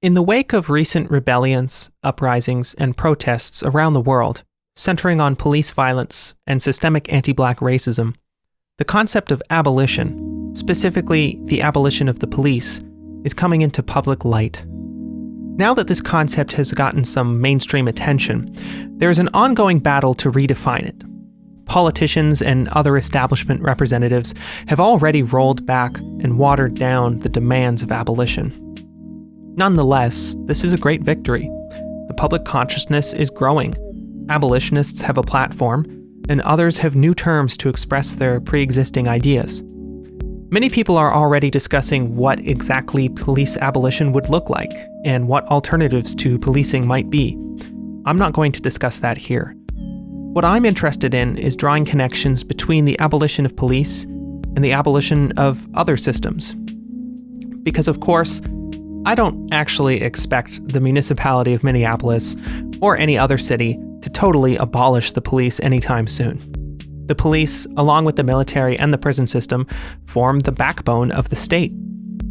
In the wake of recent rebellions, uprisings, and protests around the world, centering on police violence and systemic anti-black racism, the concept of abolition, specifically the abolition of the police, is coming into public light. Now that this concept has gotten some mainstream attention, there is an ongoing battle to redefine it. Politicians and other establishment representatives have already rolled back and watered down the demands of abolition. Nonetheless, this is a great victory. The public consciousness is growing. Abolitionists have a platform, and others have new terms to express their pre-existing ideas. Many people are already discussing what exactly police abolition would look like, and what alternatives to policing might be. I'm not going to discuss that here. What I'm interested in is drawing connections between the abolition of police and the abolition of other systems. Because of course, I don't actually expect the municipality of Minneapolis or any other city to totally abolish the police anytime soon. The police, along with the military and the prison system, form the backbone of the state.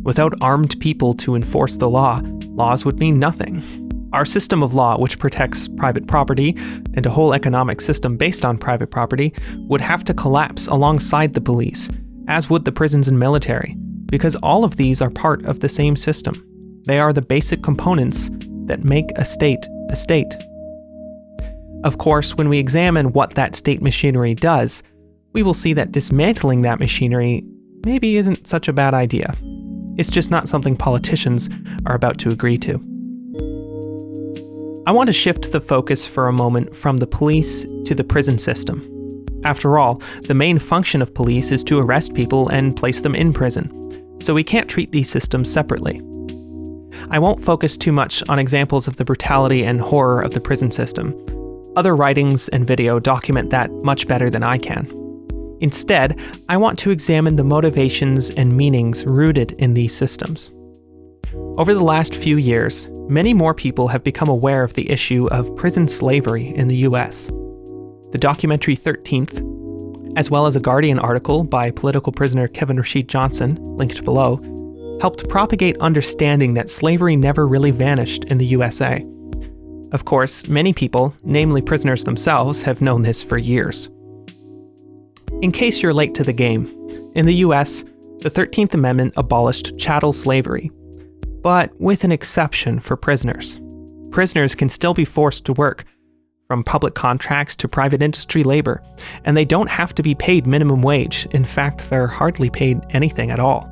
Without armed people to enforce the law, laws would mean nothing. Our system of law, which protects private property and a whole economic system based on private property, would have to collapse alongside the police, as would the prisons and military, because all of these are part of the same system. They are the basic components that make a state a state. Of course, when we examine what that state machinery does, we will see that dismantling that machinery maybe isn't such a bad idea. It's just not something politicians are about to agree to. I want to shift the focus for a moment from the police to the prison system. After all, the main function of police is to arrest people and place them in prison, so we can't treat these systems separately. I won't focus too much on examples of the brutality and horror of the prison system. Other writings and video document that much better than I can. Instead, I want to examine the motivations and meanings rooted in these systems. Over the last few years, many more people have become aware of the issue of prison slavery in the US. The documentary 13th, as well as a Guardian article by political prisoner Kevin Rashid Johnson, linked below, helped propagate understanding that slavery never really vanished in the USA. Of course, many people, namely prisoners themselves, have known this for years. In case you're late to the game, in the US, the 13th Amendment abolished chattel slavery, but with an exception for prisoners. Prisoners can still be forced to work, from public contracts to private industry labor, and they don't have to be paid minimum wage. In fact, they're hardly paid anything at all.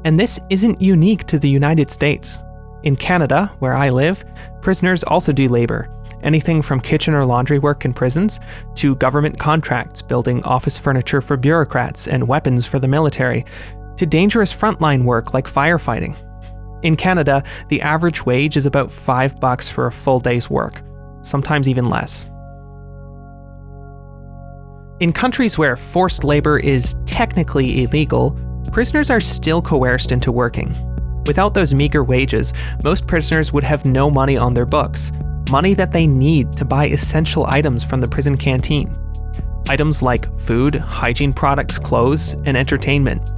And this isn't unique to the United States. In Canada, where I live, prisoners also do labor, anything from kitchen or laundry work in prisons to government contracts building office furniture for bureaucrats and weapons for the military, to dangerous frontline work like firefighting. In Canada, the average wage is about $5 for a full day's work, sometimes even less. In countries where forced labor is technically illegal, prisoners are still coerced into working. Without those meager wages, most prisoners would have no money on their books, money that they need to buy essential items from the prison canteen. Items like food, hygiene products, clothes, and entertainment.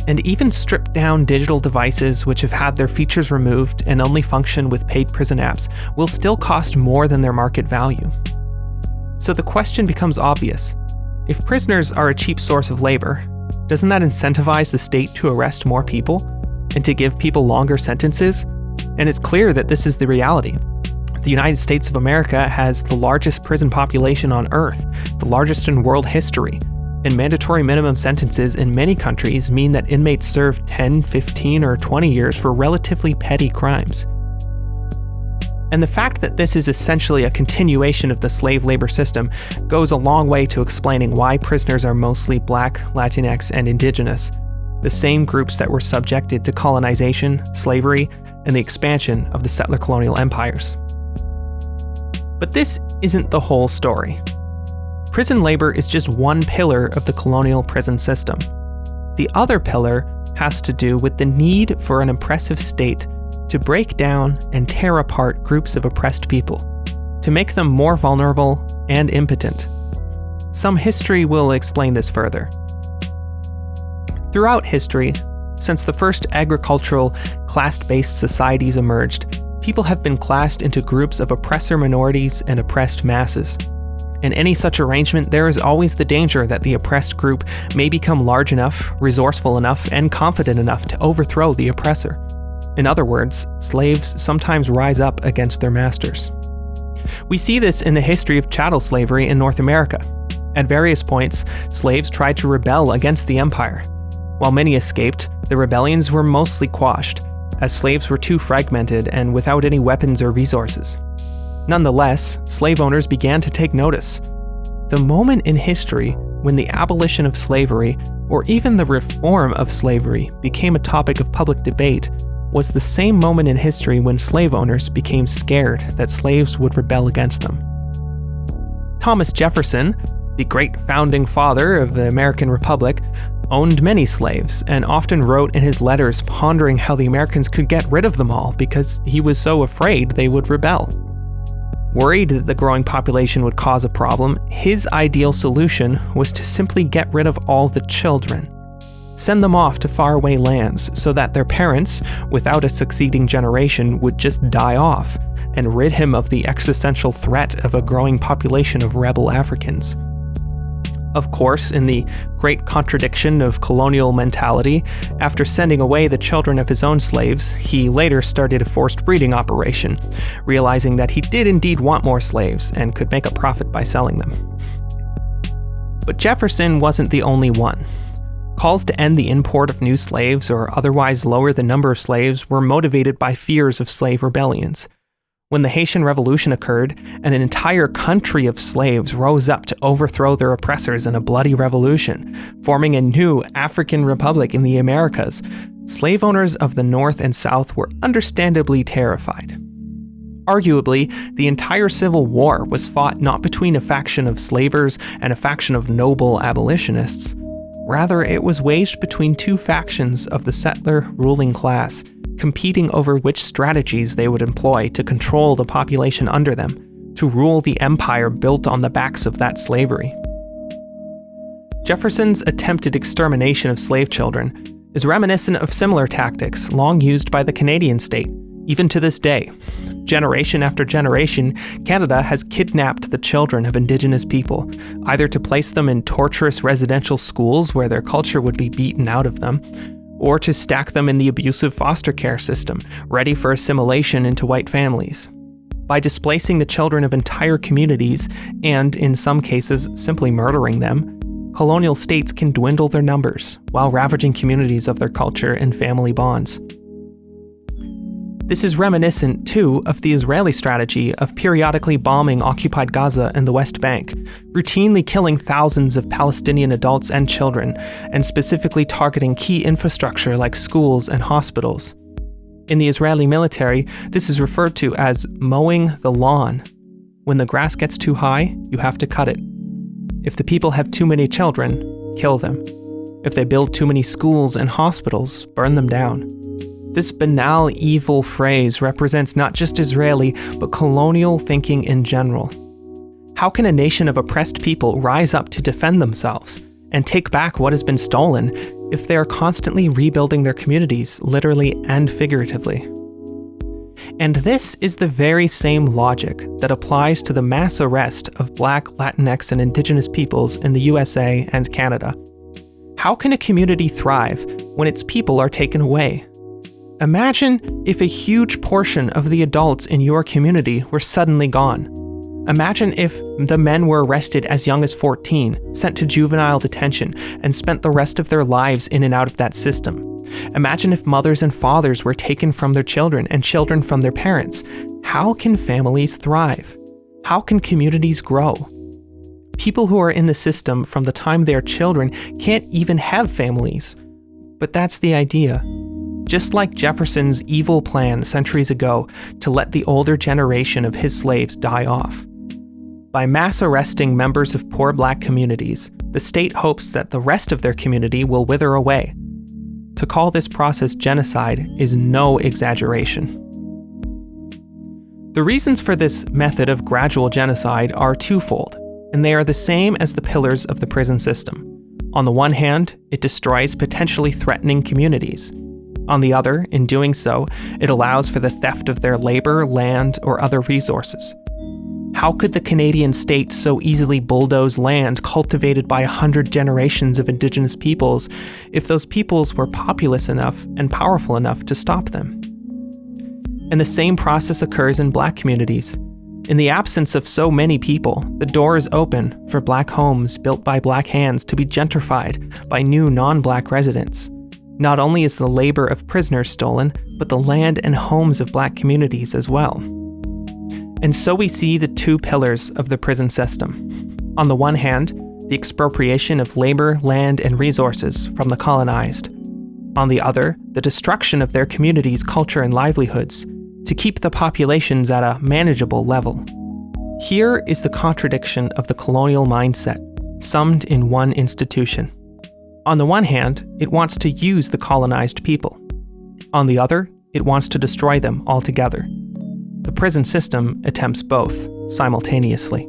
And even stripped-down digital devices which have had their features removed and only function with paid prison apps will still cost more than their market value. So the question becomes obvious. If prisoners are a cheap source of labor, doesn't that incentivize the state to arrest more people and to give people longer sentences? And it's clear that this is the reality. The United States of America has the largest prison population on Earth, the largest in world history, and mandatory minimum sentences in many countries mean that inmates serve 10, 15, or 20 years for relatively petty crimes. And the fact that this is essentially a continuation of the slave labor system goes a long way to explaining why prisoners are mostly Black, Latinx, and Indigenous, the same groups that were subjected to colonization, slavery, and the expansion of the settler colonial empires. But this isn't the whole story. Prison labor is just one pillar of the colonial prison system. The other pillar has to do with the need for an oppressive state to break down and tear apart groups of oppressed people, to make them more vulnerable and impotent. Some history will explain this further. Throughout history, since the first agricultural, class-based societies emerged, people have been classed into groups of oppressor minorities and oppressed masses. In any such arrangement, there is always the danger that the oppressed group may become large enough, resourceful enough, and confident enough to overthrow the oppressor. In other words, slaves sometimes rise up against their masters. We see this in the history of chattel slavery in North America. At various points, slaves tried to rebel against the empire. While many escaped, the rebellions were mostly quashed, as slaves were too fragmented and without any weapons or resources. Nonetheless, slave owners began to take notice. The moment in history when the abolition of slavery, or even the reform of slavery, became a topic of public debate was the same moment in history when slave owners became scared that slaves would rebel against them. Thomas Jefferson, the great founding father of the American Republic, owned many slaves and often wrote in his letters pondering how the Americans could get rid of them all because he was so afraid they would rebel. Worried that the growing population would cause a problem, his ideal solution was to simply get rid of all the children. Send them off to faraway lands so that their parents, without a succeeding generation, would just die off, and rid him of the existential threat of a growing population of rebel Africans. Of course, in the great contradiction of colonial mentality, after sending away the children of his own slaves, he later started a forced breeding operation, realizing that he did indeed want more slaves and could make a profit by selling them. But Jefferson wasn't the only one. Calls to end the import of new slaves or otherwise lower the number of slaves were motivated by fears of slave rebellions. When the Haitian Revolution occurred, and an entire country of slaves rose up to overthrow their oppressors in a bloody revolution, forming a new African republic in the Americas, slave owners of the North and South were understandably terrified. Arguably, the entire Civil War was fought not between a faction of slavers and a faction of noble abolitionists. Rather, it was waged between two factions of the settler ruling class, competing over which strategies they would employ to control the population under them, to rule the empire built on the backs of that slavery. Jefferson's attempted extermination of slave children is reminiscent of similar tactics long used by the Canadian state, even to this day. Generation after generation, Canada has kidnapped the children of Indigenous people, either to place them in torturous residential schools where their culture would be beaten out of them, or to stack them in the abusive foster care system, ready for assimilation into white families. By displacing the children of entire communities, and in some cases simply murdering them, colonial states can dwindle their numbers while ravaging communities of their culture and family bonds. This is reminiscent, too, of the Israeli strategy of periodically bombing occupied Gaza and the West Bank, routinely killing thousands of Palestinian adults and children, and specifically targeting key infrastructure like schools and hospitals. In the Israeli military, this is referred to as mowing the lawn. When the grass gets too high, you have to cut it. If the people have too many children, kill them. If they build too many schools and hospitals, burn them down. This banal, evil phrase represents not just Israeli, but colonial thinking in general. How can a nation of oppressed people rise up to defend themselves and take back what has been stolen if they are constantly rebuilding their communities, literally and figuratively? And this is the very same logic that applies to the mass arrest of Black, Latinx, and Indigenous peoples in the USA and Canada. How can a community thrive when its people are taken away? Imagine if a huge portion of the adults in your community were suddenly gone. Imagine if the men were arrested as young as 14, sent to juvenile detention, and spent the rest of their lives in and out of that system. Imagine if mothers and fathers were taken from their children and children from their parents. How can families thrive? How can communities grow? People who are in the system from the time they are children can't even have families. But that's the idea. Just like Jefferson's evil plan centuries ago to let the older generation of his slaves die off. By mass arresting members of poor Black communities, the state hopes that the rest of their community will wither away. To call this process genocide is no exaggeration. The reasons for this method of gradual genocide are twofold, and they are the same as the pillars of the prison system. On the one hand, it destroys potentially threatening communities. On the other, in doing so, it allows for the theft of their labor, land, or other resources. How could the Canadian state so easily bulldoze land cultivated by 100 generations of Indigenous peoples if those peoples were populous enough and powerful enough to stop them? And the same process occurs in Black communities. In the absence of so many people, the door is open for Black homes built by Black hands to be gentrified by new non-Black residents. Not only is the labor of prisoners stolen, but the land and homes of Black communities as well. And so we see the two pillars of the prison system. On the one hand, the expropriation of labor, land, and resources from the colonized. On the other, the destruction of their communities' culture and livelihoods to keep the populations at a manageable level. Here is the contradiction of the colonial mindset, summed in one institution. On the one hand, it wants to use the colonized people. On the other, it wants to destroy them altogether. The prison system attempts both, simultaneously.